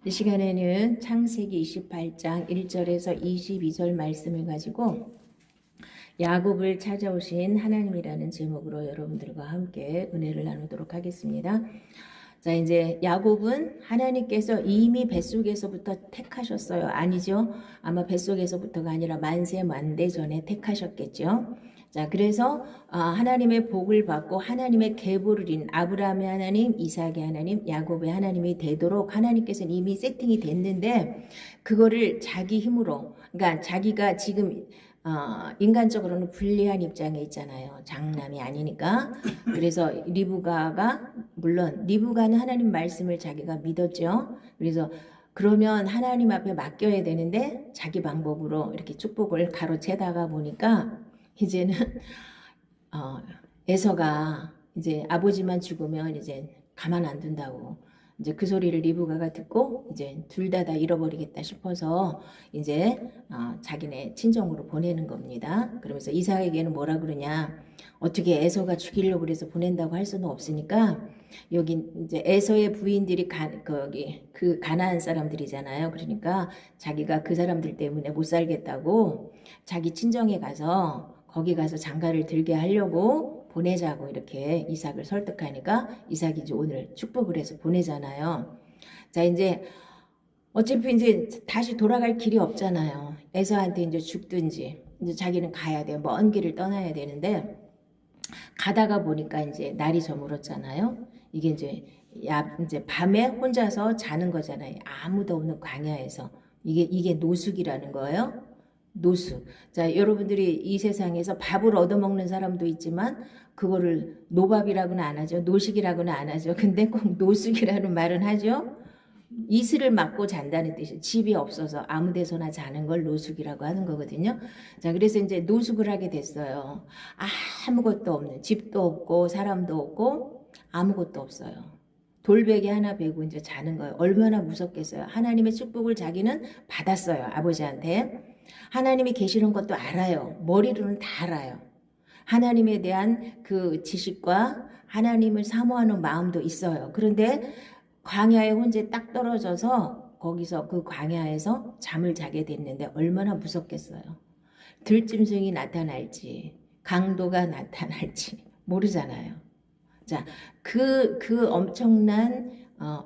이 시간에는 창세기 28장 1절에서 22절 말씀을 가지고 야곱을 찾아오신 하나님이라는 제목으로 여러분들과 함께 은혜를 나누도록 하겠습니다. 자, 이제 야곱은 하나님께서 이미 뱃속에서부터 택하셨어요. 아니죠? 아마 뱃속에서부터가 아니라 만세 만대 전에 택하셨겠죠. 자, 그래서 하나님의 복을 받고 하나님의 계보를 인 아브라함의 하나님, 이삭의 하나님, 야곱의 하나님이 되도록 하나님께서는 이미 세팅이 됐는데 그거를 자기 힘으로, 그러니까 자기가 지금 인간적으로는 불리한 입장에 있잖아요. 장남이 아니니까. 그래서 물론 리브가는 하나님 말씀을 자기가 믿었죠. 그래서 그러면 하나님 앞에 맡겨야 되는데 자기 방법으로 이렇게 축복을 가로채다가 보니까 이제는 에서가 이제 아버지만 죽으면 이제 가만 안 둔다고 이제 그 소리를 리브가가 듣고 이제 둘 다 잃어버리겠다 싶어서 이제 자기네 친정으로 보내는 겁니다. 그러면서 이삭에게는 뭐라 그러냐, 어떻게 에서가 죽이려고 그래서 보낸다고 할 수는 없으니까 여기 이제 에서의 부인들이 그 가나안 사람들이잖아요. 그러니까 자기가 그 사람들 때문에 못 살겠다고 자기 친정에 가서 거기 가서 장가를 들게 하려고 보내자고 이렇게 이삭을 설득하니까 이삭이 이제 오늘 축복을 해서 보내잖아요. 자, 이제 어차피 이제 다시 돌아갈 길이 없잖아요. 에서한테 이제 죽든지 이제 자기는 가야 돼요. 먼 길을 떠나야 되는데 가다가 보니까 이제 날이 저물었잖아요. 이게 이제 밤에 혼자서 자는 거잖아요. 아무도 없는 광야에서. 이게 노숙이라는 거예요. 노숙. 자, 여러분들이 이 세상에서 밥을 얻어먹는 사람도 있지만 그거를 노밥이라고는 안 하죠. 노식이라고는 안 하죠. 근데 꼭 노숙이라는 말은 하죠. 이슬을 맞고 잔다는 뜻이에요. 집이 없어서 아무 데서나 자는 걸 노숙이라고 하는 거거든요. 자, 그래서 이제 노숙을 하게 됐어요. 아무것도 없는, 집도 없고 사람도 없고 아무것도 없어요. 돌베개 하나 베고 이제 자는 거예요. 얼마나 무섭겠어요. 하나님의 축복을 자기는 받았어요. 아버지한테. 하나님이 계시는 것도 알아요. 머리로는 다 알아요. 하나님에 대한 그 지식과 하나님을 사모하는 마음도 있어요. 그런데 광야에 혼자 딱 떨어져서 거기서 그 광야에서 잠을 자게 됐는데 얼마나 무섭겠어요. 들짐승이 나타날지 강도가 나타날지 모르잖아요. 자, 그 엄청난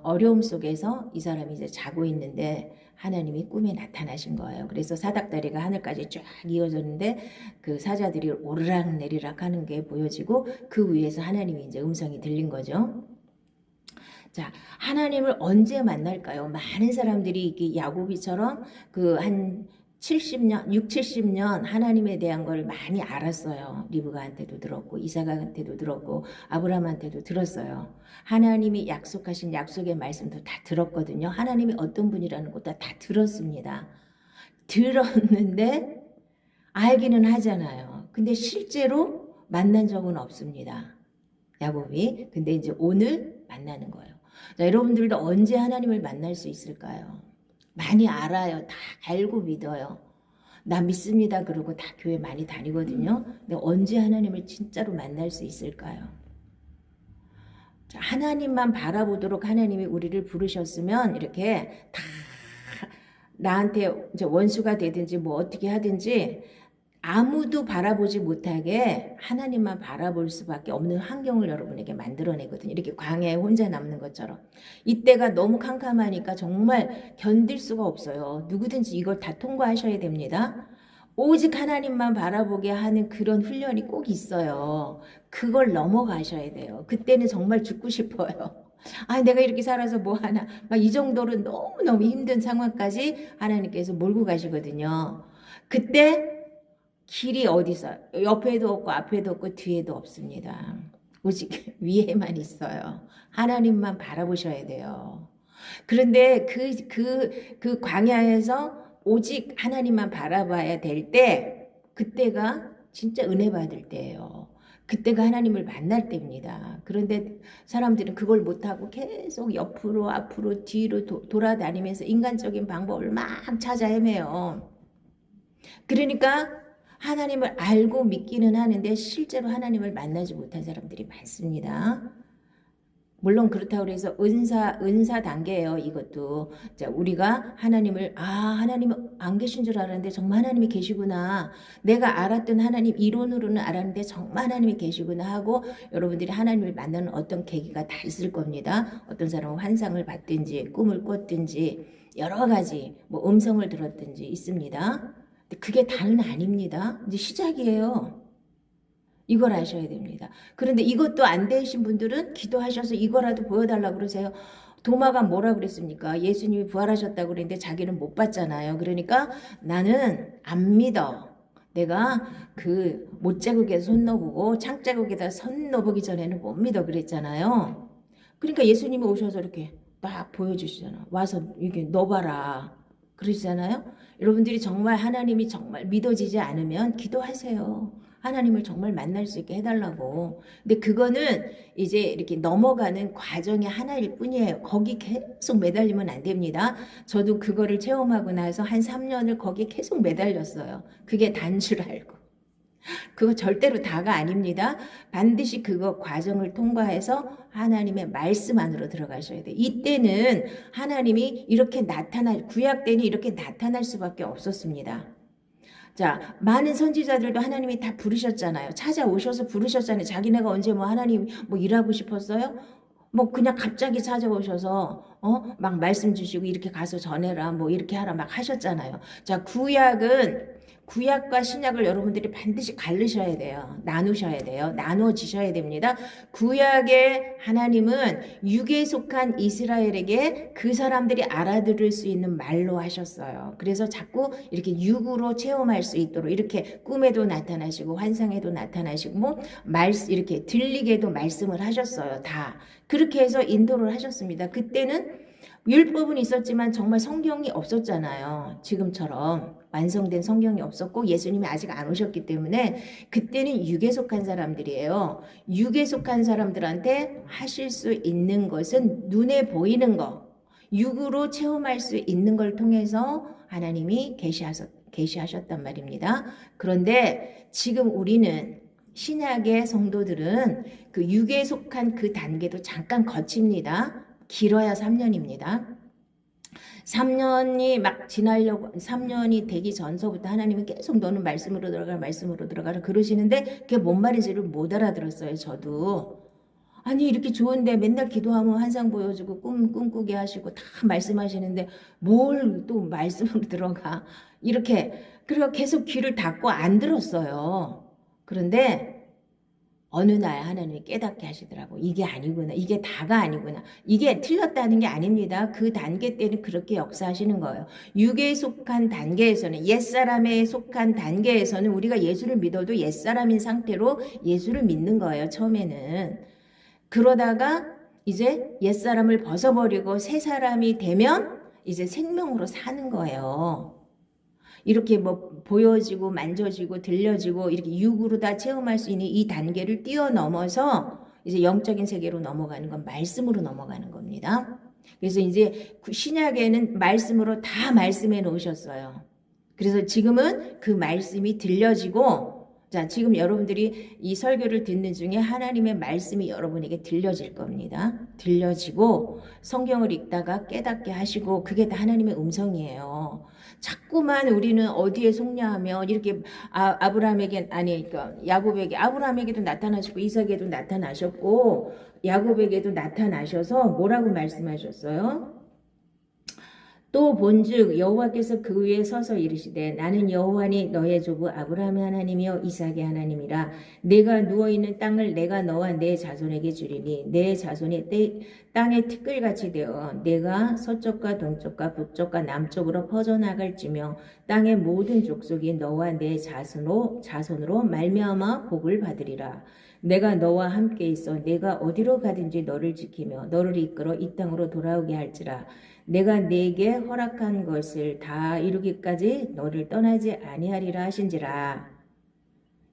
어려움 속에서 이 사람이 이제 자고 있는데 하나님이 꿈에 나타나신 거예요. 그래서 사닥다리가 하늘까지 쫙 이어졌는데 그 사자들이 오르락 내리락 하는 게 보여지고 그 위에서 하나님이 이제 음성이 들린 거죠. 자, 하나님을 언제 만날까요? 많은 사람들이 이게 야곱이처럼 한 70년, 6, 70년 하나님에 대한 걸 많이 알았어요. 리브가한테도 들었고 이삭한테도 들었고 아브라함한테도 들었어요. 하나님이 약속하신 약속의 말씀도 다 들었거든요. 하나님이 어떤 분이라는 것도 다 들었습니다. 들었는데 알기는 하잖아요. 근데 실제로 만난 적은 없습니다. 야곱이. 근데 이제 오늘 만나는 거예요. 자, 여러분들도 언제 하나님을 만날 수 있을까요? 많이 알아요. 다 알고 믿어요. 나 믿습니다. 그러고 다 교회 많이 다니거든요. 근데 언제 하나님을 진짜로 만날 수 있을까요? 자, 하나님만 바라보도록 하나님이 우리를 부르셨으면 이렇게 다 나한테 이제 원수가 되든지 뭐 어떻게 하든지 아무도 바라보지 못하게 하나님만 바라볼 수밖에 없는 환경을 여러분에게 만들어내거든요. 이렇게 광야에 혼자 남는 것처럼. 이때가 너무 캄캄하니까 정말 견딜 수가 없어요. 누구든지 이걸 다 통과하셔야 됩니다. 오직 하나님만 바라보게 하는 그런 훈련이 꼭 있어요. 그걸 넘어가셔야 돼요. 그때는 정말 죽고 싶어요. 내가 이렇게 살아서 뭐 하나. 막 이 정도로 너무너무 힘든 상황까지 하나님께서 몰고 가시거든요. 그때 길이 어디서 옆에도 없고 앞에도 없고 뒤에도 없습니다. 오직 위에만 있어요. 하나님만 바라보셔야 돼요. 그런데 그 광야에서 오직 하나님만 바라봐야 될 때, 그때가 진짜 은혜 받을 때예요. 그때가 하나님을 만날 때입니다. 그런데 사람들은 그걸 못하고 계속 옆으로 앞으로 뒤로 돌아다니면서 인간적인 방법을 막 찾아 헤매요. 그러니까 하나님을 알고 믿기는 하는데 실제로 하나님을 만나지 못한 사람들이 많습니다. 물론 그렇다고 해서 은사 단계예요. 이것도. 자, 우리가 하나님을 하나님 안 계신 줄 알았는데 정말 하나님이 계시구나. 내가 알았던 하나님 이론으로는 알았는데 정말 하나님이 계시구나 하고 여러분들이 하나님을 만나는 어떤 계기가 다 있을 겁니다. 어떤 사람은 환상을 봤든지 꿈을 꿨든지 여러 가지 뭐 음성을 들었든지 있습니다. 근데 그게 다는 아닙니다. 이제 시작이에요. 이걸 아셔야 됩니다. 그런데 이것도 안 되신 분들은 기도하셔서 이거라도 보여달라고 그러세요. 도마가 뭐라 그랬습니까? 예수님이 부활하셨다고 그랬는데 자기는 못 봤잖아요. 그러니까 나는 안 믿어. 내가 그 못자국에 손 넣어보고 창자국에다 손 넣어보기 전에는 못 믿어 그랬잖아요. 그러니까 예수님이 오셔서 이렇게 딱 보여주시잖아. 와서 이게 넣어봐라. 그러시잖아요. 여러분들이 정말 하나님이 정말 믿어지지 않으면 기도하세요. 하나님을 정말 만날 수 있게 해달라고. 근데 그거는 이제 이렇게 넘어가는 과정의 하나일 뿐이에요. 거기 계속 매달리면 안 됩니다. 저도 그거를 체험하고 나서 한 3년을 거기에 계속 매달렸어요. 그게 단 줄 알고. 그거 절대로 다가 아닙니다. 반드시 그거 과정을 통과해서 하나님의 말씀 안으로 들어가셔야 돼요. 이때는 하나님이 이렇게 구약 때는 이렇게 나타날 수밖에 없었습니다. 자, 많은 선지자들도 하나님이 다 부르셨잖아요. 찾아오셔서 부르셨잖아요. 자기네가 언제 뭐 하나님 뭐 일하고 싶었어요? 뭐 그냥 갑자기 찾아오셔서 막 말씀 주시고 이렇게 가서 전해라 뭐 이렇게 하라 막 하셨잖아요. 자, 구약과 신약을 여러분들이 반드시 가르셔야 돼요. 나누셔야 돼요. 나누어지셔야 됩니다. 구약의 하나님은 육에 속한 이스라엘에게 그 사람들이 알아들을 수 있는 말로 하셨어요. 그래서 자꾸 이렇게 육으로 체험할 수 있도록 이렇게 꿈에도 나타나시고 환상에도 나타나시고 뭐 이렇게 들리게도 말씀을 하셨어요. 다. 그렇게 해서 인도를 하셨습니다. 그때는 율법은 있었지만 정말 성경이 없었잖아요. 지금처럼 완성된 성경이 없었고 예수님이 아직 안 오셨기 때문에 그때는 육에 속한 사람들이에요. 육에 속한 사람들한테 하실 수 있는 것은 눈에 보이는 거, 육으로 체험할 수 있는 걸 통해서 하나님이 계시하셨단 말입니다. 그런데 지금 우리는 신약의 성도들은 그 육에 속한 그 단계도 잠깐 거칩니다. 길어야 3년입니다. 3년이 막 지나려고 3년이 되기 전서부터 하나님은 계속 너는 말씀으로 들어가라 그러시는데 그게 뭔 말인지를 못 알아들었어요. 저도. 아니 이렇게 좋은데 맨날 기도하면 환상 보여주고 꿈꾸게 하시고 다 말씀하시는데 뭘 또 말씀으로 들어가 이렇게 그리고 계속 귀를 닫고 안 들었어요. 그런데 어느 날 하나님이 깨닫게 하시더라고. 이게 아니구나. 이게 다가 아니구나. 이게 틀렸다는 게 아닙니다. 그 단계 때는 그렇게 역사하시는 거예요. 육에 속한 단계에서는 옛사람에 속한 단계에서는 우리가 예수를 믿어도 옛사람인 상태로 예수를 믿는 거예요. 처음에는. 그러다가 이제 옛사람을 벗어버리고 새 사람이 되면 이제 생명으로 사는 거예요. 이렇게 뭐 보여지고 만져지고 들려지고 이렇게 육으로 다 체험할 수 있는 이 단계를 뛰어넘어서 이제 영적인 세계로 넘어가는 건 말씀으로 넘어가는 겁니다. 그래서 이제 신약에는 말씀으로 다 말씀해 놓으셨어요. 그래서 지금은 그 말씀이 들려지고 자, 지금 여러분들이 이 설교를 듣는 중에 하나님의 말씀이 여러분에게 들려질 겁니다. 들려지고 성경을 읽다가 깨닫게 하시고 그게 다 하나님의 음성이에요. 자꾸만 우리는 어디에 속냐하면 이렇게 그러니까 야곱에게 아브라함에게도 나타나셨고 이삭에게도 나타나셨고 야곱에게도 나타나셔서 뭐라고 말씀하셨어요? 또 본즉 여호와께서 그 위에 서서 이르시되 나는 여호와니 너의 조부 아브라함의 하나님이요 이삭의 하나님이라 내가 누워있는 땅을 내가 너와 내 자손에게 주리니 내 자손이 땅의 티끌같이 되어 내가 서쪽과 동쪽과 북쪽과 남쪽으로 퍼져나갈지며 땅의 모든 족속이 너와 내 자손으로 말미암아 복을 받으리라. 내가 너와 함께 있어 내가 어디로 가든지 너를 지키며 너를 이끌어 이 땅으로 돌아오게 할지라. 내가 네게 허락한 것을 다 이루기까지 너를 떠나지 아니하리라 하신지라.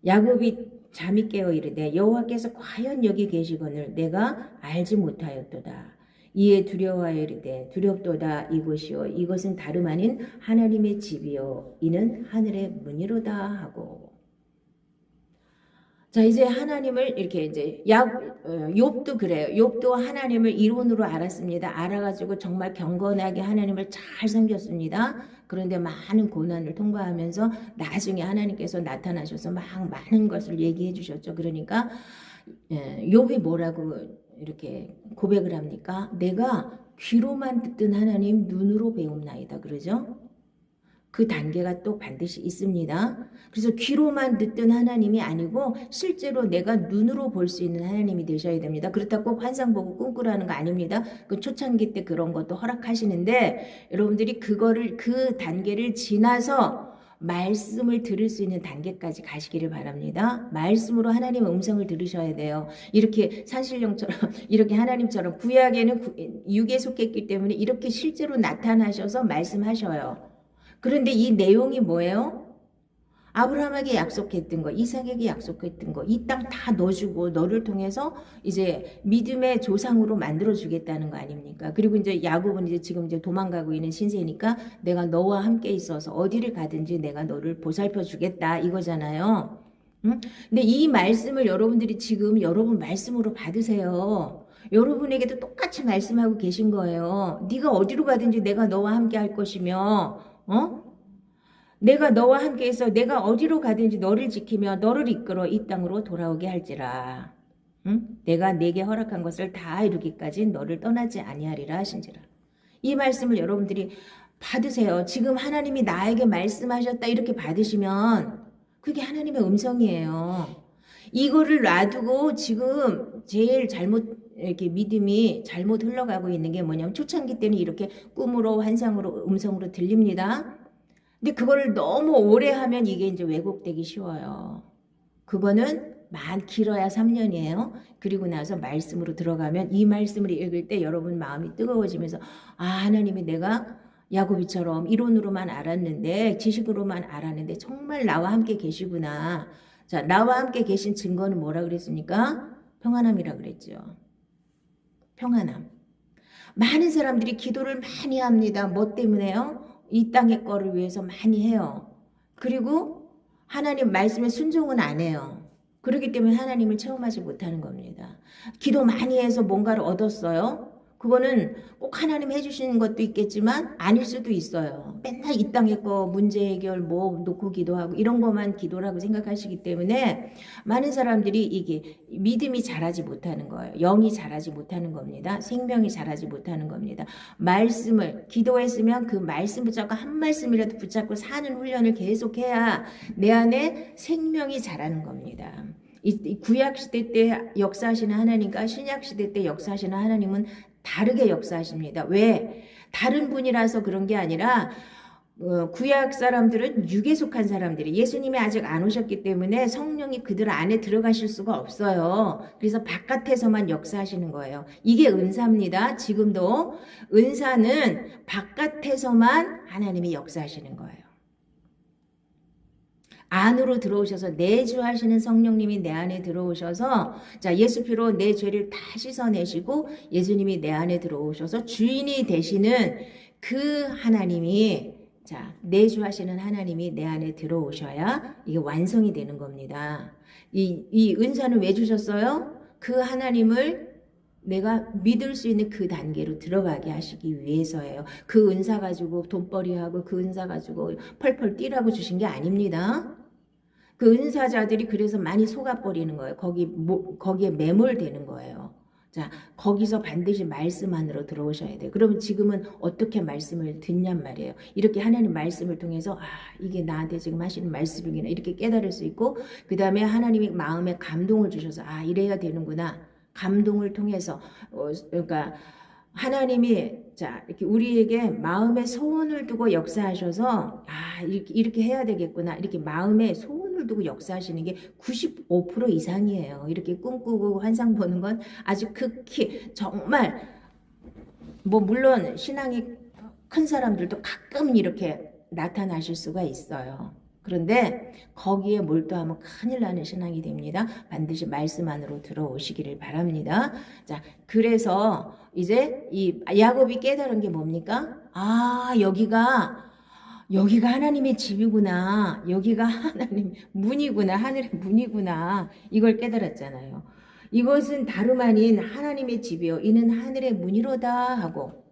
야곱이 잠이 깨어 이르되 여호와께서 과연 여기 계시거늘 내가 알지 못하였도다. 이에 두려워하여 이르되 두렵도다 이곳이요 이것은 다름 아닌 하나님의 집이요 이는 하늘의 문이로다 하고. 자, 이제 하나님을 이렇게 이제 욥도 그래요. 욥도 하나님을 이론으로 알았습니다. 알아가지고 정말 경건하게 하나님을 잘 섬겼습니다. 그런데 많은 고난을 통과하면서 나중에 하나님께서 나타나셔서 막 많은 것을 얘기해 주셨죠. 그러니까 욥이 뭐라고 이렇게 고백을 합니까? 내가 귀로만 듣던 하나님 눈으로 배움나이다. 그러죠? 그 단계가 또 반드시 있습니다. 그래서 귀로만 듣던 하나님이 아니고 실제로 내가 눈으로 볼 수 있는 하나님이 되셔야 됩니다. 그렇다고 꼭 환상 보고 꿈꾸라는 거 아닙니다. 그 초창기 때 그런 것도 허락하시는데 여러분들이 그거를 그 단계를 지나서 말씀을 들을 수 있는 단계까지 가시기를 바랍니다. 말씀으로 하나님의 음성을 들으셔야 돼요. 이렇게 산신령처럼 이렇게 하나님처럼 구약에는 육에 속했기 때문에 이렇게 실제로 나타나셔서 말씀하셔요. 그런데 이 내용이 뭐예요? 아브라함에게 약속했던 거, 이삭에게 약속했던 거, 이 땅 다 넣어주고 너를 통해서 이제 믿음의 조상으로 만들어주겠다는 거 아닙니까? 그리고 이제 야곱은 이제 지금 이제 도망가고 있는 신세니까 내가 너와 함께 있어서 어디를 가든지 내가 너를 보살펴 주겠다 이거잖아요. 응? 근데 이 말씀을 여러분들이 지금 여러분 말씀으로 받으세요. 여러분에게도 똑같이 말씀하고 계신 거예요. 네가 어디로 가든지 내가 너와 함께 할 것이며 내가 너와 함께해서 내가 어디로 가든지 너를 지키며 너를 이끌어 이 땅으로 돌아오게 할지라. 응? 내가 내게 허락한 것을 다 이루기까지 너를 떠나지 아니하리라 하신지라. 이 말씀을 여러분들이 받으세요. 지금 하나님이 나에게 말씀하셨다 이렇게 받으시면 그게 하나님의 음성이에요. 이거를 놔두고 지금 제일 이렇게 믿음이 잘못 흘러가고 있는 게 뭐냐면 초창기 때는 이렇게 꿈으로 환상으로 음성으로 들립니다. 근데 그거를 너무 오래 하면 이게 이제 왜곡되기 쉬워요. 그거는 길어야 3년이에요. 그리고 나서 말씀으로 들어가면 이 말씀을 읽을 때 여러분 마음이 뜨거워지면서 하나님이 내가 야곱이처럼 이론으로만 알았는데 지식으로만 알았는데 정말 나와 함께 계시구나. 자, 나와 함께 계신 증거는 뭐라 그랬습니까? 평안함이라 그랬죠. 평안함. 많은 사람들이 기도를 많이 합니다. 뭐 때문에요? 이 땅의 거를 위해서 많이 해요. 그리고 하나님 말씀에 순종은 안 해요. 그렇기 때문에 하나님을 체험하지 못하는 겁니다. 기도 많이 해서 뭔가를 얻었어요. 그거는 꼭 하나님 해주시는 것도 있겠지만 아닐 수도 있어요. 맨날 이 땅의 거 문제 해결 뭐 놓고 기도하고 이런 것만 기도라고 생각하시기 때문에 많은 사람들이 이게 믿음이 자라지 못하는 거예요. 영이 자라지 못하는 겁니다. 생명이 자라지 못하는 겁니다. 말씀을 기도했으면 그 말씀 붙잡고 한 말씀이라도 붙잡고 사는 훈련을 계속해야 내 안에 생명이 자라는 겁니다. 이 구약시대 때 역사하시는 하나님과 신약시대 때 역사하시는 하나님은 다르게 역사하십니다. 왜? 다른 분이라서 그런 게 아니라 구약 사람들은 육에 속한 사람들이 예수님이 아직 안 오셨기 때문에 성령이 그들 안에 들어가실 수가 없어요. 그래서 바깥에서만 역사하시는 거예요. 이게 은사입니다. 지금도 은사는 바깥에서만 하나님이 역사하시는 거예요. 안으로 들어오셔서 내주하시는 성령님이 내 안에 들어오셔서 자 예수 피로 내 죄를 다 씻어내시고 예수님이 내 안에 들어오셔서 주인이 되시는 그 하나님이 자 내주하시는 하나님이 내 안에 들어오셔야 이게 완성이 되는 겁니다. 이 은사는 왜 주셨어요? 그 하나님을 내가 믿을 수 있는 그 단계로 들어가게 하시기 위해서예요. 그 은사 가지고 돈벌이하고 그 은사 가지고 펄펄 뛰라고 주신 게 아닙니다. 그 은사자들이 그래서 많이 속아버리는 거예요. 거기에 매몰되는 거예요. 자, 거기서 반드시 말씀 안으로 들어오셔야 돼요. 그러면 지금은 어떻게 말씀을 듣냔 말이에요. 이렇게 하나님 말씀을 통해서 이게 나한테 지금 하시는 말씀이구나 이렇게 깨달을 수 있고 그 다음에 하나님이 마음에 감동을 주셔서 이래야 되는구나. 감동을 통해서 그러니까 하나님이 자 이렇게 우리에게 마음에 소원을 두고 역사하셔서 이렇게 해야 되겠구나 이렇게 마음에 소원을 두고 역사하시는 게 95% 이상이에요. 이렇게 꿈꾸고 환상 보는 건 아주 극히 정말 뭐 물론 신앙이 큰 사람들도 가끔 이렇게 나타나실 수가 있어요. 그런데 거기에 몰두하면 큰일 나는 신앙이 됩니다. 반드시 말씀 안으로 들어오시기를 바랍니다. 자, 그래서 이제 이 야곱이 깨달은 게 뭡니까? 여기가 여기가 하나님의 집이구나. 여기가 하나님 문이구나. 하늘의 문이구나. 이걸 깨달았잖아요. 이것은 다름 아닌 하나님의 집이요. 이는 하늘의 문이로다 하고.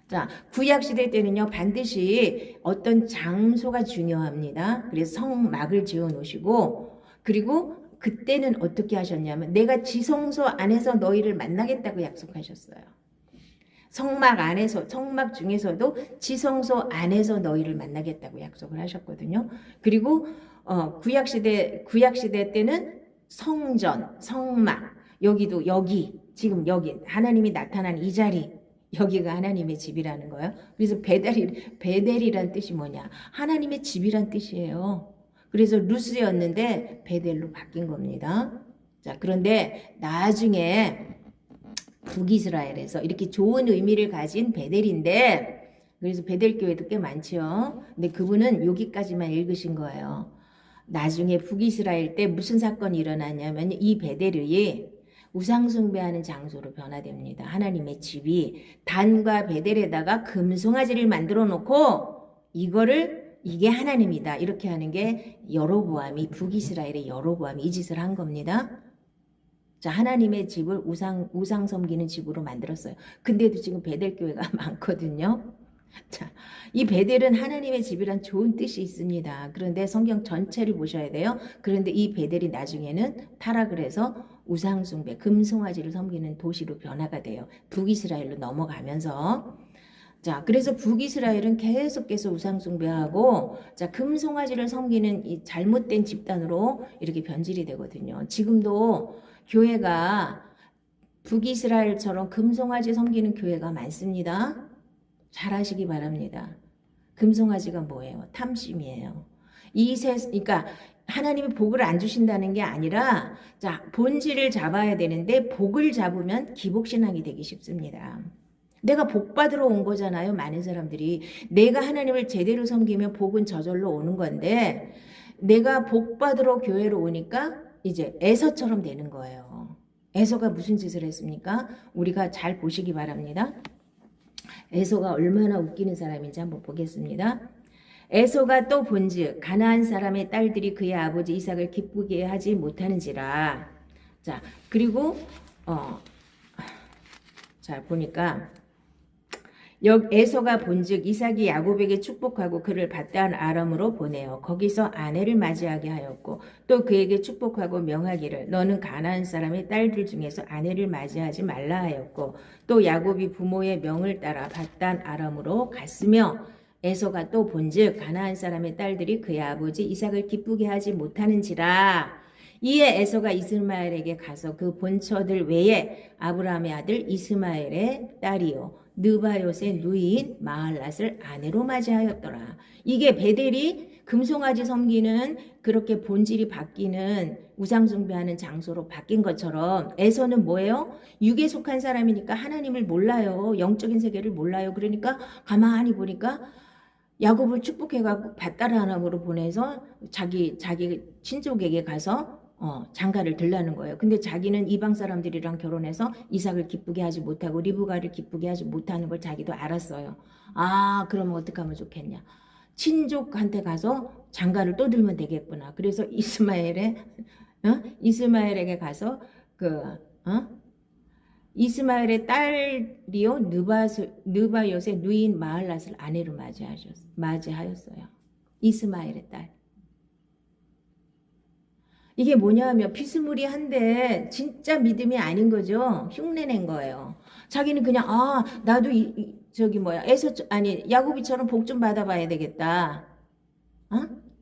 자, 구약시대 때는요, 반드시 어떤 장소가 중요합니다. 그래서 성막을 지어 놓으시고, 그리고 그때는 어떻게 하셨냐면, 내가 지성소 안에서 너희를 만나겠다고 약속하셨어요. 성막 안에서, 성막 중에서도 지성소 안에서 너희를 만나겠다고 약속을 하셨거든요. 그리고 구약시대 때는 성전, 성막, 여기도 여기, 지금 여기 하나님이 나타난 이 자리, 여기가 하나님의 집이라는 거예요. 그래서 베델이란 뜻이 뭐냐? 하나님의 집이란 뜻이에요. 그래서 루스였는데 베델로 바뀐 겁니다. 자, 그런데 나중에 북이스라엘에서 이렇게 좋은 의미를 가진 베델인데, 그래서 베델 교회도 꽤 많죠. 근데 그분은 여기까지만 읽으신 거예요. 나중에 북이스라엘 때 무슨 사건이 일어나냐면 이 베델이 우상숭배하는 장소로 변화됩니다. 하나님의 집이 단과 베델에다가 금송아지를 만들어 놓고 이게 하나님이다 이렇게 하는 게 여로보암이, 북이스라엘의 여로보암이 이 짓을 한 겁니다. 자, 하나님의 집을 우상 섬기는 집으로 만들었어요. 근데도 지금 베델 교회가 많거든요. 자, 이 베델은 하나님의 집이란 좋은 뜻이 있습니다. 그런데 성경 전체를 보셔야 돼요. 그런데 이 베델이 나중에는 타락을 해서 우상숭배, 금송아지를 섬기는 도시로 변화가 돼요. 북이스라엘로 넘어가면서. 자, 그래서 북이스라엘은 계속해서 우상숭배하고, 자, 금송아지를 섬기는 이 잘못된 집단으로 이렇게 변질이 되거든요. 지금도 교회가 북이스라엘처럼 금송아지 섬기는 교회가 많습니다. 잘 아시기 바랍니다. 금송아지가 뭐예요? 탐심이에요. 그러니까 하나님이 복을 안 주신다는 게 아니라, 자, 본질을 잡아야 되는데 복을 잡으면 기복신앙이 되기 쉽습니다. 내가 복 받으러 온 거잖아요. 많은 사람들이 내가 하나님을 제대로 섬기면 복은 저절로 오는 건데, 내가 복 받으러 교회로 오니까 이제 에서처럼 되는 거예요. 에서가 무슨 짓을 했습니까? 우리가 잘 보시기 바랍니다. 에서가 얼마나 웃기는 사람인지 한번 보겠습니다. 에서가 또 본즉 가나안 사람의 딸들이 그의 아버지 이삭을 기쁘게 하지 못하는지라. 자, 그리고 자, 보니까 에서가 본즉 이삭이 야곱에게 축복하고 그를 밧단 아람으로 보내어 거기서 아내를 맞이하게 하였고, 또 그에게 축복하고 명하기를 너는 가나안 사람의 딸들 중에서 아내를 맞이하지 말라 하였고, 또 야곱이 부모의 명을 따라 밧단 아람으로 갔으며, 에서가 또 본즉 가나안 사람의 딸들이 그의 아버지 이삭을 기쁘게 하지 못하는지라. 이에 에서가 이스마엘에게 가서 그 본처들 외에 아브라함의 아들 이스마엘의 딸이요 느바요의 누이인 마할랏을 아내로 맞이하였더라. 이게 베델이 금송아지 섬기는, 그렇게 본질이 바뀌는 우상숭배하는 장소로 바뀐 것처럼 에서는 뭐예요? 육에 속한 사람이니까 하나님을 몰라요. 영적인 세계를 몰라요. 그러니까 가만히 보니까 야곱을 축복해갖고 밧달 아람으로 보내서 자기 친족에게 가서 장가를 들라는 거예요. 근데 자기는 이방 사람들이랑 결혼해서 이삭을 기쁘게 하지 못하고 리브가를 기쁘게 하지 못하는 걸 자기도 알았어요. 아, 그러면 어떻게 하면 좋겠냐. 친족한테 가서 장가를 또 들면 되겠구나. 그래서 이스마엘에게 가서 이스마엘의 딸이요 느바요의 누이인 마할랏을 아내로 맞이하였어요. 이스마엘의 딸. 이게 뭐냐 하면 비스무리한데 진짜 믿음이 아닌 거죠. 흉내낸 거예요. 자기는 그냥 나도 야곱이처럼 복 좀 받아봐야 되겠다.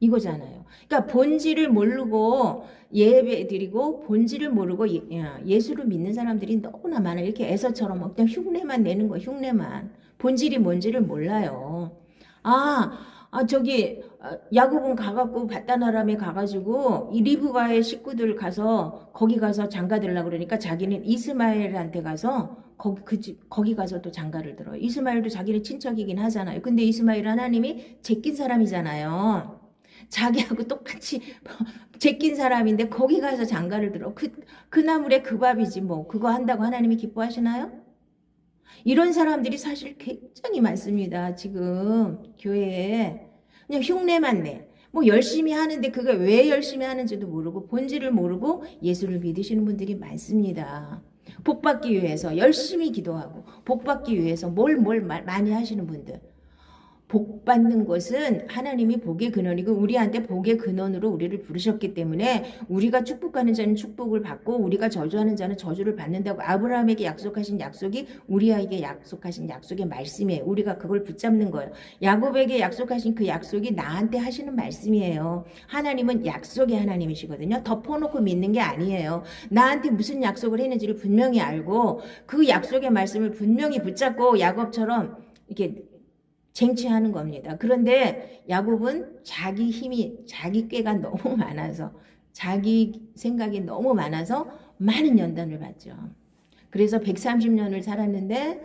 이거잖아요. 그러니까 본질을 모르고 예배 드리고 본질을 모르고 예수를 믿는 사람들이 너무나 많아요. 이렇게 에서처럼 그냥 흉내만 내는 거예요. 흉내만. 본질이 뭔지를 몰라요. 야곱은 가갖고 밧단 아람에 가가지고 이 리브가의 식구들 거기 가서 장가 들려고 그러니까 자기는 이스마엘한테 가서 거기 가서 또 장가를 들어요. 이스마엘도 자기네 친척이긴 하잖아요. 근데 이스마엘 하나님이 제낀 사람이잖아요. 자기하고 똑같이 제낀 사람인데 거기 가서 장가를 들어. 그 나물에 그 밥이지 뭐. 그거 한다고 하나님이 기뻐하시나요? 이런 사람들이 사실 굉장히 많습니다. 지금 교회에. 그냥 흉내만 내. 뭐 열심히 하는데 그게 왜 열심히 하는지도 모르고 본질을 모르고 예수를 믿으시는 분들이 많습니다. 복 받기 위해서 열심히 기도하고 복 받기 위해서 뭘 많이 하시는 분들. 복 받는 것은 하나님이 복의 근원이고 우리한테 복의 근원으로 우리를 부르셨기 때문에 우리가 축복하는 자는 축복을 받고 우리가 저주하는 자는 저주를 받는다고 아브라함에게 약속하신 약속이 우리에게 약속하신 약속의 말씀이에요. 우리가 그걸 붙잡는 거예요. 야곱에게 약속하신 그 약속이 나한테 하시는 말씀이에요. 하나님은 약속의 하나님이시거든요. 덮어놓고 믿는 게 아니에요. 나한테 무슨 약속을 했는지를 분명히 알고 그 약속의 말씀을 분명히 붙잡고 야곱처럼 이렇게 쟁취하는 겁니다. 그런데 야곱은 자기 힘이 자기 꾀가 너무 많아서 자기 생각이 너무 많아서 많은 연단을 받죠. 그래서 130년을 살았는데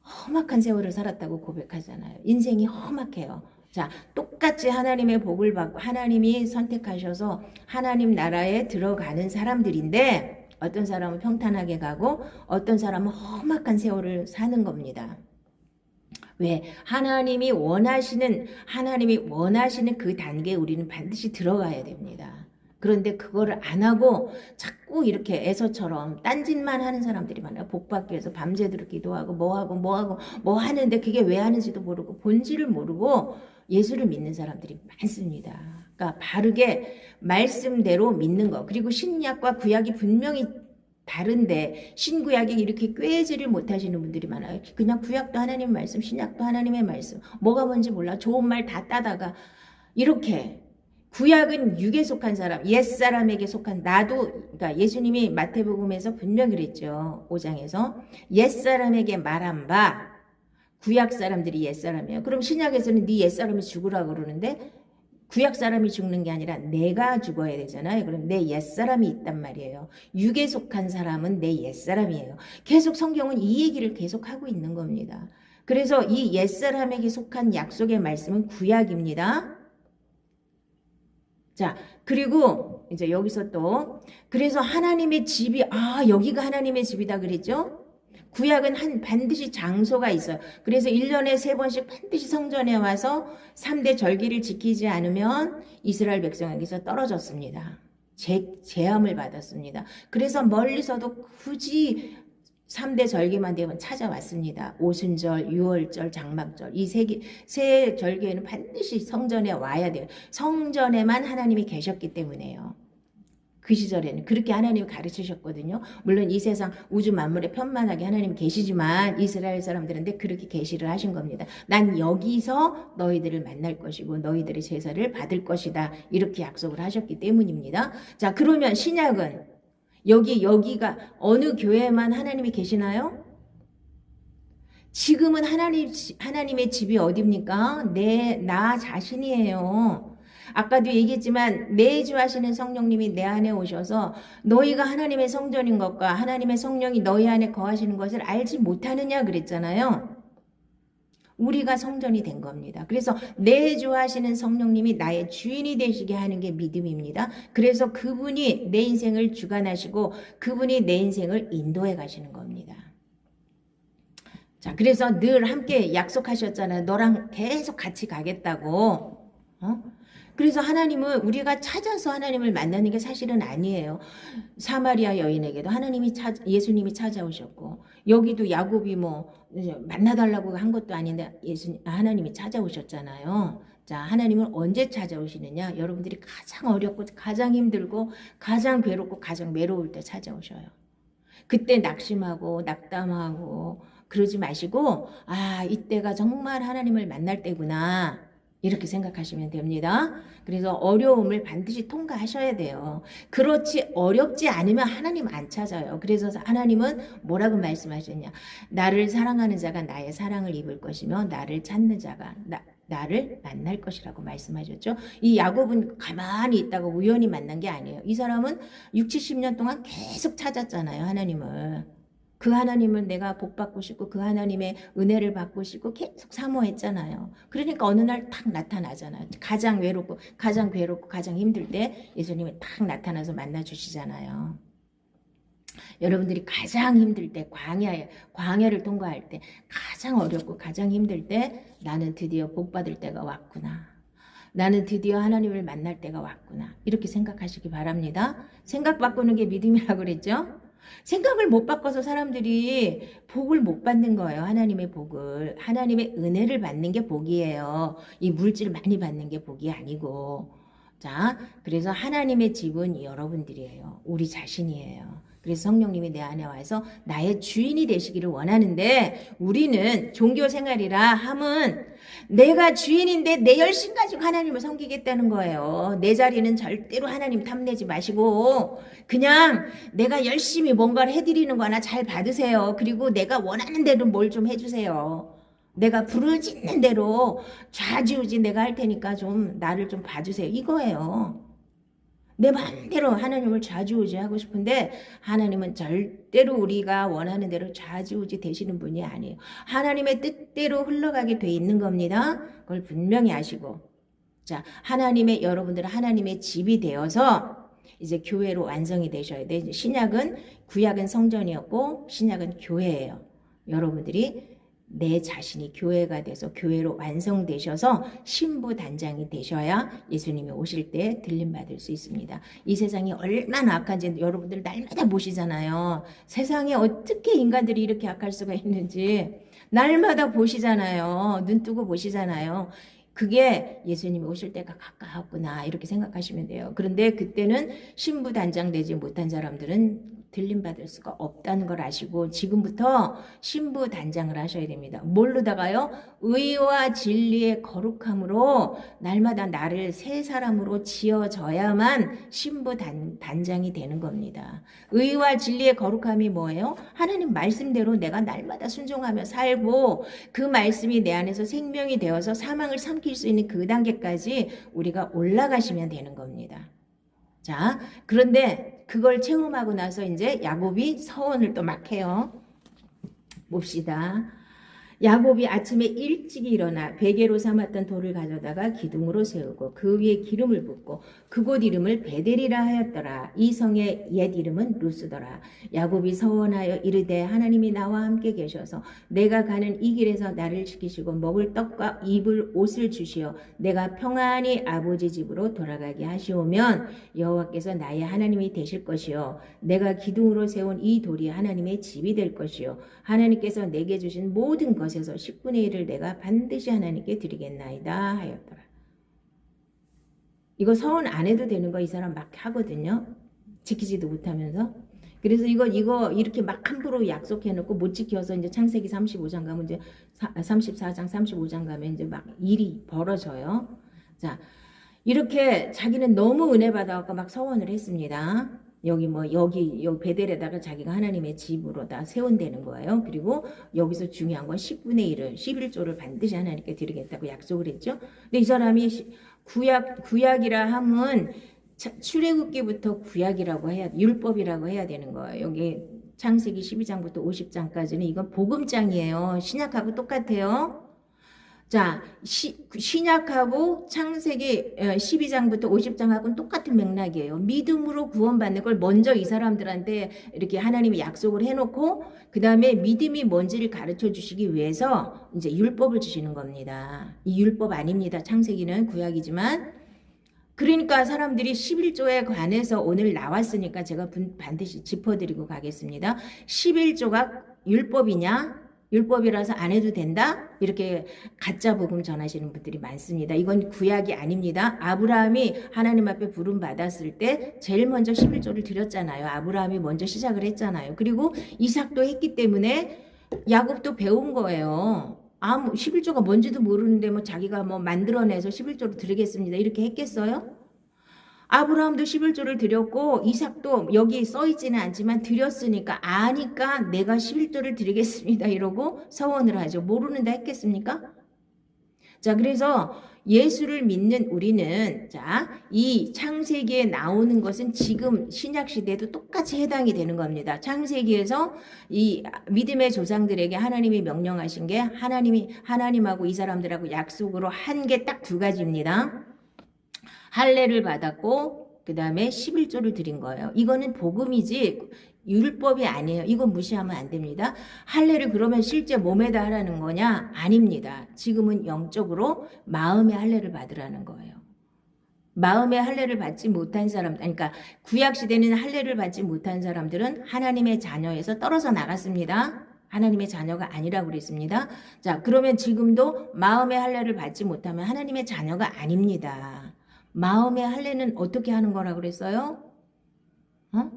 험악한 세월을 살았다고 고백하잖아요. 인생이 험악해요. 자, 똑같이 하나님의 복을 받고 하나님이 선택하셔서 하나님 나라에 들어가는 사람들인데 어떤 사람은 평탄하게 가고 어떤 사람은 험악한 세월을 사는 겁니다. 왜? 하나님이 원하시는 그 단계에 우리는 반드시 들어가야 됩니다. 그런데 그거를 안 하고 자꾸 이렇게 애서처럼 딴짓만 하는 사람들이 많아요. 복 받기 위해서 밤새도록 기도하고 뭐 하는데 그게 왜 하는지도 모르고 본질을 모르고 예수를 믿는 사람들이 많습니다. 그러니까 바르게 말씀대로 믿는 거. 그리고 신약과 구약이 분명히 다른데 신구약이 이렇게 꿰지를 못하시는 분들이 많아요. 그냥 구약도 하나님의 말씀, 신약도 하나님의 말씀. 뭐가 뭔지 몰라. 좋은 말 다 따다가 이렇게 구약은 육에 속한 사람, 옛사람에게 속한 나도 그러니까 예수님이 마태복음에서 분명히 그랬죠. 5장에서 옛사람에게 말한 바 구약 사람들이 옛사람이에요. 그럼 신약에서는 네 옛사람이 죽으라고 그러는데 구약 사람이 죽는 게 아니라 내가 죽어야 되잖아요. 그럼 내 옛사람이 있단 말이에요. 육에 속한 사람은 내 옛사람이에요. 계속 성경은 이 얘기를 계속 하고 있는 겁니다. 그래서 이 옛사람에게 속한 약속의 말씀은 구약입니다. 자, 그리고 이제 여기서 또 그래서 하나님의 집이 여기가 하나님의 집이다 그랬죠? 구약은 반드시 장소가 있어요. 그래서 1년에 3번씩 반드시 성전에 와서 3대 절기를 지키지 않으면 이스라엘 백성에게서 떨어졌습니다. 제함을 받았습니다. 그래서 멀리서도 굳이 3대 절기만 되면 찾아왔습니다. 오순절, 유월절, 장막절 이 세 절기에는 반드시 성전에 와야 돼요. 성전에만 하나님이 계셨기 때문에요. 그 시절에는 그렇게 하나님이 가르치셨거든요. 물론 이 세상 우주 만물에 편만하게 하나님 계시지만 이스라엘 사람들한테 그렇게 계시를 하신 겁니다. 난 여기서 너희들을 만날 것이고 너희들의 제사를 받을 것이다. 이렇게 약속을 하셨기 때문입니다. 자, 그러면 신약은 여기가 어느 교회만 하나님이 계시나요? 지금은 하나님의 집이 어디입니까? 나 자신이에요. 아까도 얘기했지만 내주하시는 성령님이 내 안에 오셔서 너희가 하나님의 성전인 것과 하나님의 성령이 너희 안에 거하시는 것을 알지 못하느냐 그랬잖아요. 우리가 성전이 된 겁니다. 그래서 내주하시는 성령님이 나의 주인이 되시게 하는 게 믿음입니다. 그래서 그분이 내 인생을 주관하시고 그분이 내 인생을 인도해 가시는 겁니다. 자, 그래서 늘 함께 약속하셨잖아요. 너랑 계속 같이 가겠다고. 그래서 하나님은 우리가 찾아서 하나님을 만나는 게 사실은 아니에요. 사마리아 여인에게도 예수님이 찾아오셨고 여기도 야곱이 만나달라고 한 것도 아닌데 하나님이 찾아오셨잖아요. 자, 하나님은 언제 찾아오시느냐? 여러분들이 가장 어렵고 가장 힘들고 가장 괴롭고 가장 외로울 때 찾아오셔요. 그때 낙심하고 낙담하고 그러지 마시고 이때가 정말 하나님을 만날 때구나. 이렇게 생각하시면 됩니다. 그래서 어려움을 반드시 통과하셔야 돼요. 그렇지 어렵지 않으면 하나님 안 찾아요. 그래서 하나님은 뭐라고 말씀하셨냐. 나를 사랑하는 자가 나의 사랑을 입을 것이며 나를 찾는 자가 나를 만날 것이라고 말씀하셨죠. 이 야곱은 가만히 있다가 우연히 만난 게 아니에요. 이 사람은 60-70년 동안 계속 찾았잖아요. 하나님을. 그 하나님을 내가 복받고 싶고 그 하나님의 은혜를 받고 싶고 계속 사모했잖아요. 그러니까 어느 날 탁 나타나잖아요. 가장 외롭고 가장 괴롭고 가장 힘들 때 예수님이 탁 나타나서 만나주시잖아요. 여러분들이 가장 힘들 때 광야를 통과할 때 가장 어렵고 가장 힘들 때 나는 드디어 복받을 때가 왔구나. 나는 드디어 하나님을 만날 때가 왔구나. 이렇게 생각하시기 바랍니다. 생각 바꾸는 게 믿음이라고 그랬죠? 생각을 못 바꿔서 사람들이 복을 못 받는 거예요. 하나님의 복을. 하나님의 은혜를 받는 게 복이에요. 이 물질 많이 받는 게 복이 아니고. 자, 그래서 하나님의 집은 여러분들이에요. 우리 자신이에요. 그래서 성령님이 내 안에 와서 나의 주인이 되시기를 원하는데, 우리는 종교 생활이라 함은 내가 주인인데 내 열심 가지고 하나님을 섬기겠다는 거예요. 내 자리는 절대로 하나님 탐내지 마시고 그냥 내가 열심히 뭔가를 해드리는 거 하나 잘 받으세요. 그리고 내가 원하는 대로 뭘 좀 해주세요. 내가 부르짖는 대로 좌지우지 내가 할 테니까 좀 나를 좀 봐주세요. 이거예요. 내 마음대로 하나님을 좌지우지 하고 싶은데 하나님은 절대로 우리가 원하는 대로 좌지우지 되시는 분이 아니에요. 하나님의 뜻대로 흘러가게 돼 있는 겁니다. 그걸 분명히 아시고, 자, 여러분들은 하나님의 집이 되어서 이제 교회로 완성이 되셔야 돼. 이제 구약은 성전이었고 신약은 교회예요. 여러분들이 내 자신이 교회가 돼서 교회로 완성되셔서 신부 단장이 되셔야 예수님이 오실 때 들림받을 수 있습니다. 이 세상이 얼마나 악한지 여러분들 날마다 보시잖아요. 세상에 어떻게 인간들이 이렇게 악할 수가 있는지 날마다 보시잖아요. 눈 뜨고 보시잖아요. 그게 예수님이 오실 때가 가까웠구나 이렇게 생각하시면 돼요. 그런데 그때는 신부 단장 되지 못한 사람들은 들림받을 수가 없다는 걸 아시고 지금부터 신부 단장을 하셔야 됩니다. 뭘로다가요? 의와 진리의 거룩함으로 날마다 나를 새 사람으로 지어져야만 신부 단장이 되는 겁니다. 의와 진리의 거룩함이 뭐예요? 하나님 말씀대로 내가 날마다 순종하며 살고 그 말씀이 내 안에서 생명이 되어서 사망을 삼킬 수 있는 그 단계까지 우리가 올라가시면 되는 겁니다. 자, 그런데 그걸 체험하고 나서 이제 야곱이 서원을 또 막 해요. 봅시다. 야곱이 아침에 일찍 일어나 베개로 삼았던 돌을 가져다가 기둥으로 세우고 그 위에 기름을 붓고 그곳 이름을 베델이라 하였더라. 이 성의 옛 이름은 루스더라. 야곱이 서원하여 이르되 하나님이 나와 함께 계셔서 내가 가는 이 길에서 나를 지키시고 먹을 떡과 입을 옷을 주시어 내가 평안히 아버지 집으로 돌아가게 하시오면 여호와께서 나의 하나님이 되실 것이요 내가 기둥으로 세운 이 돌이 하나님의 집이 될 것이요 하나님께서 내게 주신 모든 것에서 10분의 1을 내가 반드시 하나님께 드리겠나이다 하였더라. 이거 서원 안 해도 되는 거 이 사람 막 하거든요. 지키지도 못하면서. 그래서 이거 이렇게 막 함부로 약속해놓고 못 지켜서 이제 창세기 35장 가면 이제 34장 35장 가면 이제 막 일이 벌어져요. 자, 이렇게 자기는 너무 은혜 받아갖고 막 서원을 했습니다. 여기 베델에다가 자기가 하나님의 집으로 다 세운다는 거예요. 그리고 여기서 중요한 건 10분의 1을 11조를 반드시 하나님께 드리겠다고 약속을 했죠. 근데 이 사람이 구약이라 함은 출애굽기부터 구약이라고 해야 율법이라고 해야 되는 거예요. 여기 창세기 12장부터 50장까지는 이건 복음장이에요. 신약하고 똑같아요. 자, 신약하고 창세기 12장부터 50장하고는 똑같은 맥락이에요. 믿음으로 구원받는 걸 먼저 이 사람들한테 이렇게 하나님이 약속을 해놓고 그 다음에 믿음이 뭔지를 가르쳐 주시기 위해서 이제 율법을 주시는 겁니다. 이 율법 아닙니다. 창세기는 구약이지만. 그러니까 사람들이 11조에 관해서 오늘 나왔으니까 제가 반드시 짚어드리고 가겠습니다. 11조가 율법이냐? 율법이라서 안 해도 된다? 이렇게 가짜 복음 전하시는 분들이 많습니다. 이건 구약이 아닙니다. 아브라함이 하나님 앞에 부름 받았을 때 제일 먼저 11조를 드렸잖아요. 아브라함이 먼저 시작을 했잖아요. 그리고 이삭도 했기 때문에 야곱도 배운 거예요. 11조가 뭔지도 모르는데 자기가 만들어내서 11조를 드리겠습니다. 이렇게 했겠어요? 아브라함도 11조를 드렸고 이삭도 여기 써있지는 않지만 드렸으니까 아니까 내가 11조를 드리겠습니다. 이러고 서원을 하죠. 모르는데 했겠습니까? 자, 그래서 예수를 믿는 우리는 이 창세기에 나오는 것은 지금 신약 시대에도 똑같이 해당이 되는 겁니다. 창세기에서 이 믿음의 조상들에게 하나님이 명령하신 게 하나님하고 이 사람들하고 약속으로 한 게 딱 두 가지입니다. 할례를 받았고 그 다음에 11조를 드린 거예요. 이거는 복음이지 율법이 아니에요. 이건 무시하면 안 됩니다. 할례를 그러면 실제 몸에다 하라는 거냐? 아닙니다. 지금은 영적으로 마음의 할례를 받으라는 거예요. 마음의 할례를 받지 못한 사람, 그러니까 구약 시대는 할례를 받지 못한 사람들은 하나님의 자녀에서 떨어져 나갔습니다. 하나님의 자녀가 아니라고 그랬습니다. 자, 그러면 지금도 마음의 할례를 받지 못하면 하나님의 자녀가 아닙니다. 마음의 할례는 어떻게 하는 거라고 그랬어요? 어?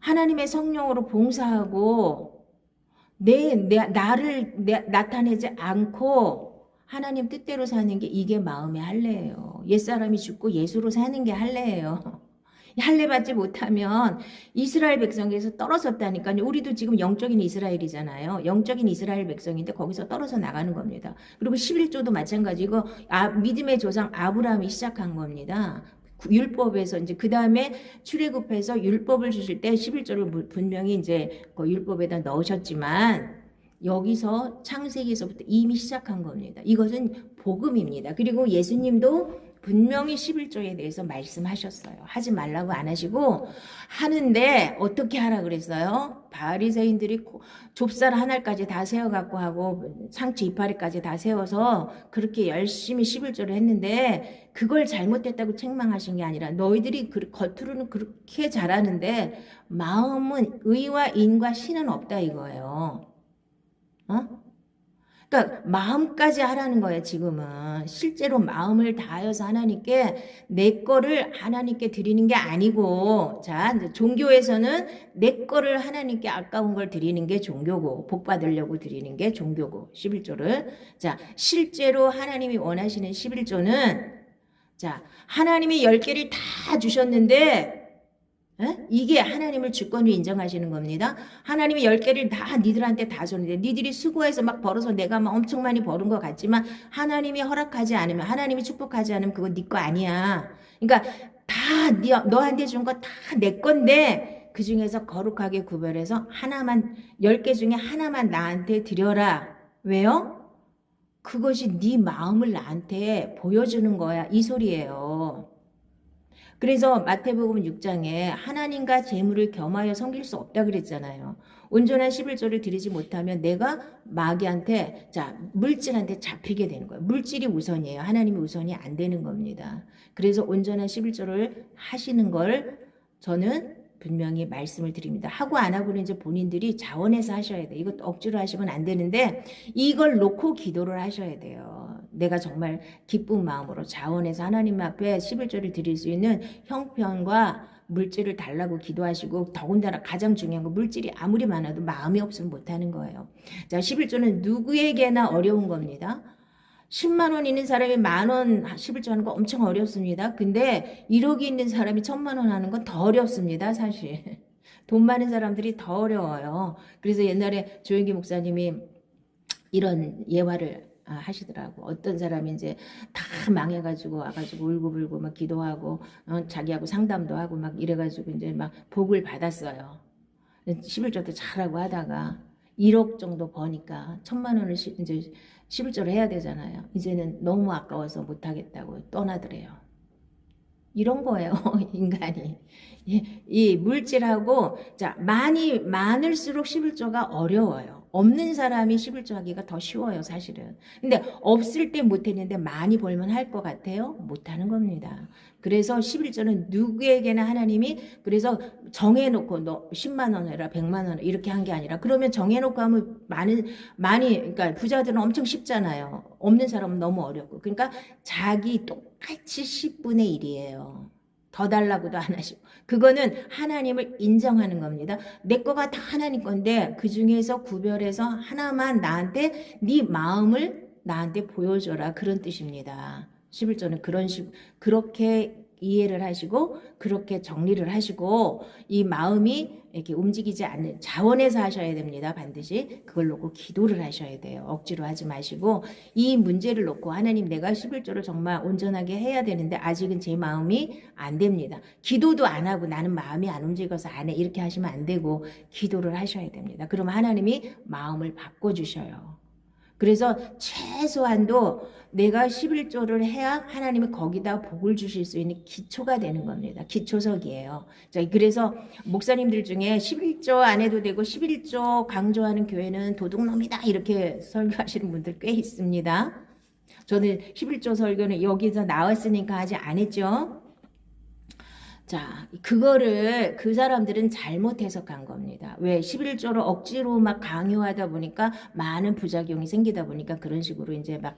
하나님의 성령으로 봉사하고 나를 나타내지 않고 하나님 뜻대로 사는 게 이게 마음의 할례예요. 옛사람이 죽고 예수로 사는 게 할례예요. 할례 받지 못하면 이스라엘 백성에서 떨어졌다니까요. 우리도 지금 영적인 이스라엘이잖아요. 영적인 이스라엘 백성인데 거기서 떨어져 나가는 겁니다. 그리고 11조도 마찬가지고 믿음의 조상 아브라함이 시작한 겁니다. 율법에서 이제 그 다음에 출애굽해서 율법을 주실 때 11조를 분명히 이제 그 율법에다 넣으셨지만 여기서 창세기에서부터 이미 시작한 겁니다. 이것은 복음입니다. 그리고 예수님도 분명히 11조에 대해서 말씀하셨어요. 하지 말라고 안 하시고 하는데 어떻게 하라 그랬어요? 바리새인들이 좁쌀 하나까지 다 세워갖고 하고 상추 이파리까지 다 세워서 그렇게 열심히 11조를 했는데 그걸 잘못했다고 책망하신 게 아니라 너희들이 겉으로는 그렇게 잘하는데 마음은 의와 인과 신은 없다 이거예요. 어? 그러니까 마음까지 하라는 거예요. 지금은 실제로 마음을 다하여서 하나님께 내 거를 하나님께 드리는 게 아니고, 자 이제 종교에서는 내 거를 하나님께 아까운 걸 드리는 게 종교고 복 받으려고 드리는 게 종교고 11조를 자 실제로 하나님이 원하시는 11조는 자 하나님이 10개를 다 주셨는데 이게 하나님을 주권으로 인정하시는 겁니다. 하나님이 10개를 다 니들한테 다 줬는데 니들이 수고해서 막 벌어서 내가 막 엄청 많이 벌은 것 같지만 하나님이 허락하지 않으면 하나님이 축복하지 않으면 그거 네 거 아니야. 그러니까 다 너한테 준 거 다 내 건데 그 중에서 거룩하게 구별해서 하나만 10개 중에 하나만 나한테 드려라. 왜요? 그것이 네 마음을 나한테 보여주는 거야. 이 소리예요. 그래서 마태복음 6장에 하나님과 재물을 겸하여 섬길 수 없다 그랬잖아요. 온전한 11조를 드리지 못하면 내가 마귀한테 물질한테 잡히게 되는 거예요. 물질이 우선이에요. 하나님이 우선이 안 되는 겁니다. 그래서 온전한 11조를 하시는 걸 저는 분명히 말씀을 드립니다. 하고 안 하고는 이제 본인들이 자원해서 하셔야 돼요. 이것도 억지로 하시면 안 되는데 이걸 놓고 기도를 하셔야 돼요. 내가 정말 기쁜 마음으로 자원해서 하나님 앞에 11조를 드릴 수 있는 형편과 물질을 달라고 기도하시고 더군다나 가장 중요한 건 물질이 아무리 많아도 마음이 없으면 못하는 거예요. 자, 11조는 누구에게나 어려운 겁니다. 10만 원 있는 사람이 10,000원 11조 하는 거 엄청 어렵습니다. 근데 1억이 있는 사람이 1,000만 원 하는 건 더 어렵습니다. 사실 돈 많은 사람들이 더 어려워요. 그래서 옛날에 조영기 목사님이 이런 예화를 하시더라고. 어떤 사람이 이제 다 망해가지고 와가지고 울고불고 막 기도하고 자기하고 상담도 하고 막 이래가지고 이제 막 복을 받았어요. 11조도 잘하고 하다가 1억 정도 버니까 1,000만 원을 이제 11조를 해야 되잖아요. 이제는 너무 아까워서 못하겠다고 떠나더래요. 이런 거예요. 인간이. 이 물질하고 많을수록 11조가 어려워요. 없는 사람이 11조 하기가 더 쉬워요. 사실은. 근데 없을 때 못했는데 많이 벌면 할 것 같아요? 못하는 겁니다. 그래서 11조는 누구에게나 하나님이 그래서 정해놓고 너 10만 원 해라 100만 원 이렇게 한 게 아니라 그러면 정해놓고 하면 많이 그러니까 부자들은 엄청 쉽잖아요. 없는 사람은 너무 어렵고 그러니까 자기 똑같이 10분의 1이에요. 더 달라고도 안 하시고 그거는 하나님을 인정하는 겁니다. 내 거가 다 하나님 건데 그 중에서 구별해서 하나만 나한테 네 마음을 나한테 보여줘라 그런 뜻입니다. 11조는 그렇게 이해를 하시고 그렇게 정리를 하시고 이 마음이 이렇게 움직이지 않는 자원해서 하셔야 됩니다. 반드시 그걸 놓고 기도를 하셔야 돼요. 억지로 하지 마시고 이 문제를 놓고 하나님 내가 11조를 정말 온전하게 해야 되는데 아직은 제 마음이 안 됩니다. 기도도 안 하고 나는 마음이 안 움직여서 안 해 이렇게 하시면 안 되고 기도를 하셔야 됩니다. 그러면 하나님이 마음을 바꿔주셔요. 그래서 최소한도 내가 11조를 해야 하나님이 거기다 복을 주실 수 있는 기초가 되는 겁니다. 기초석이에요. 자, 그래서 목사님들 중에 11조 안 해도 되고 11조 강조하는 교회는 도둑놈이다 이렇게 설교하시는 분들 꽤 있습니다. 저는 11조 설교는 여기서 나왔으니까 아직 안 했죠. 자, 그거를 그 사람들은 잘못 해석한 겁니다. 왜? 11조를 억지로 막 강요하다 보니까 많은 부작용이 생기다 보니까 그런 식으로 이제 막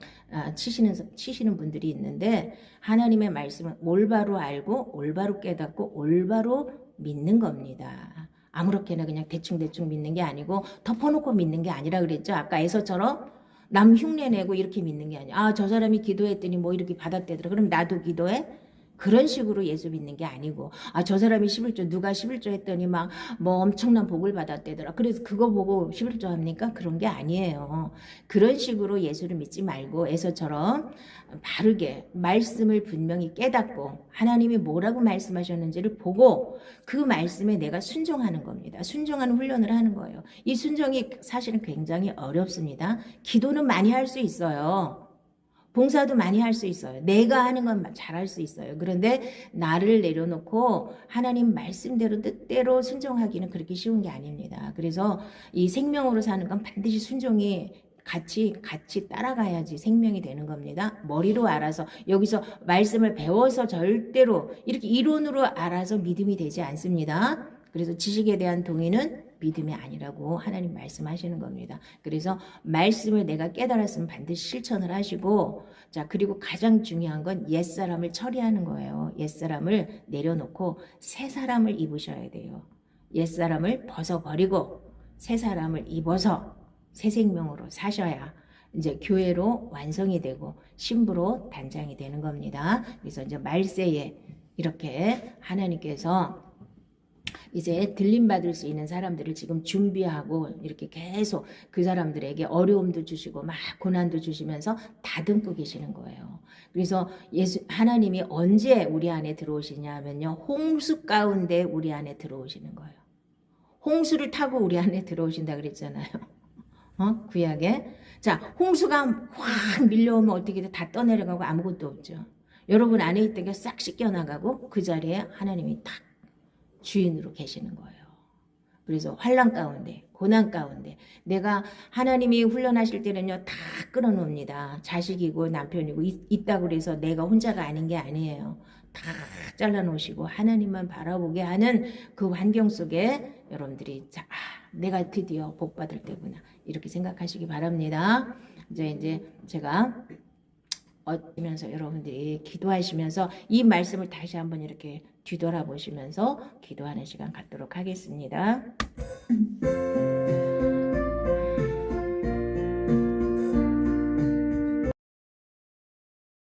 치시는 분들이 있는데, 하나님의 말씀은 올바로 알고 올바로 깨닫고 올바로 믿는 겁니다. 아무렇게나 그냥 대충대충 믿는 게 아니고 덮어놓고 믿는 게 아니라 그랬죠. 아까 에서처럼 남 흉내 내고 이렇게 믿는 게 아니야. 아, 저 사람이 기도했더니 뭐 이렇게 받았대더라. 그럼 나도 기도해? 그런 식으로 예수 믿는 게 아니고, 아, 저 사람이 11조, 누가 11조 했더니 막 뭐 엄청난 복을 받았대더라. 그래서 그거 보고 11조 합니까? 그런 게 아니에요. 그런 식으로 예수를 믿지 말고 에서처럼 바르게 말씀을 분명히 깨닫고 하나님이 뭐라고 말씀하셨는지를 보고 그 말씀에 내가 순종하는 겁니다. 순종하는 훈련을 하는 거예요. 이 순종이 사실은 굉장히 어렵습니다. 기도는 많이 할 수 있어요. 봉사도 많이 할 수 있어요. 내가 하는 건 잘할 수 있어요. 그런데 나를 내려놓고 하나님 말씀대로 뜻대로 순종하기는 그렇게 쉬운 게 아닙니다. 그래서 이 생명으로 사는 건 반드시 순종이 같이 따라가야지 생명이 되는 겁니다. 머리로 알아서 여기서 말씀을 배워서 절대로 이렇게 이론으로 알아서 믿음이 되지 않습니다. 그래서 지식에 대한 동의는 믿음이 아니라고 하나님 말씀하시는 겁니다. 그래서 말씀을 내가 깨달았으면 반드시 실천을 하시고, 자, 그리고 가장 중요한 건 옛사람을 처리하는 거예요. 옛사람을 내려놓고 새 사람을 입으셔야 돼요. 옛사람을 벗어버리고 새 사람을 입어서 새 생명으로 사셔야 이제 교회로 완성이 되고 신부로 단장이 되는 겁니다. 그래서 이제 말세에 이렇게 하나님께서 이제 들림받을 수 있는 사람들을 지금 준비하고 이렇게 계속 그 사람들에게 어려움도 주시고 막 고난도 주시면서 다듬고 계시는 거예요. 그래서 하나님이 언제 우리 안에 들어오시냐면요, 홍수 가운데 우리 안에 들어오시는 거예요. 홍수를 타고 우리 안에 들어오신다 그랬잖아요. 구약에. 자, 홍수가 확 밀려오면 어떻게 돼? 다 떠내려가고 아무것도 없죠. 여러분 안에 있던 게 싹 씻겨나가고 그 자리에 하나님이 탁 주인으로 계시는 거예요. 그래서 환난 가운데, 고난 가운데 내가 하나님이 훈련하실 때는요 다 끌어놓습니다. 자식이고 남편이고 있다고 그래서 내가 혼자가 아닌 게 아니에요. 다 잘라놓으시고 하나님만 바라보게 하는 그 환경 속에 여러분들이 자, 내가 드디어 복 받을 때구나 이렇게 생각하시기 바랍니다. 이제 제가 면서 여러분들이 기도하시면서 이 말씀을 다시 한번 이렇게 뒤돌아보시면서 기도하는 시간 갖도록 하겠습니다.